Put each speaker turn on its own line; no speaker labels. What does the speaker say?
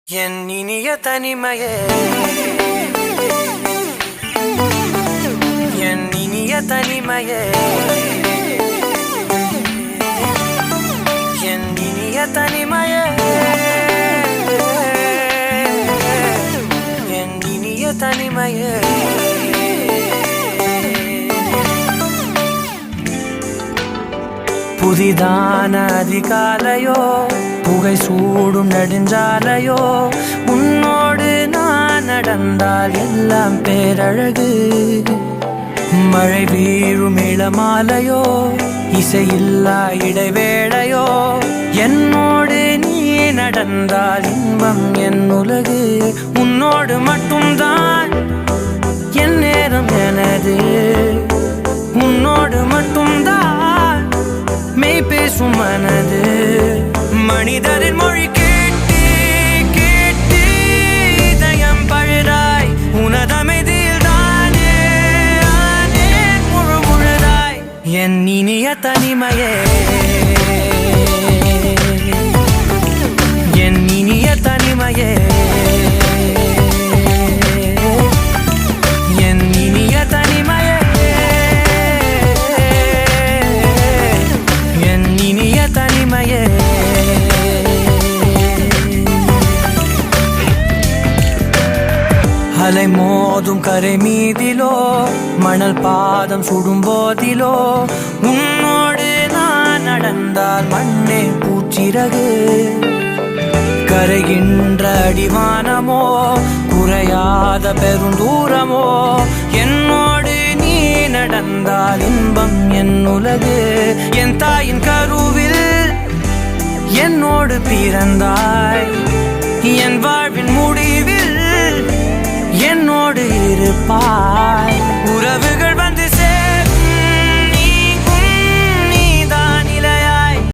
என் இனிய தனிமையே, என் இனிய தனிமையே, என் இனிய தனிமையே, என் இனிய தனிமையே. புதிதான அதிகாலையோ, புகை சூடும் நெடுஞ்சாலையோ, உன்னோடு நான் நடந்தால் எல்லாம் பேரழகு. மழை வீழும் இளமாலையோ, இசையில்லா இடைவேளையோ, என்னோடு நீ நடந்தால் இன்பம் என் உலகு. உன்னோடு மட்டும்தான் என் நேரம் எனது, உன்னோடு மட்டும்தான் மெய் பேசும் மனது. மனிதரின் மொழி கேட்டு கேட்டு இதயம் பழுதாய், உனதமைதில் தானே ஆனே முழு முழுதாய். என் இனிய தனிமையே, என் இனிய தனிமையே, என் இனிய தனிமையே, என் இனிய தனிமையே. அலை மோதும் கரை மீதிலோ, மணல் பாதம் சுடும் போதிலோ, உன்னோடு நான் நடந்தால் மண்ணே பூச்சிறகு. கரைகின்ற அடிவானமோ, குறையாத பெருந்தூரமோ, என்னோடு நீ நடந்தால் இன்பம் என் உலகு. என் தாயின் கருவில் என்னோடு பிறந்தாய், என் வாழ்வின் முடிவில் என்னோடு இருப்பாய்.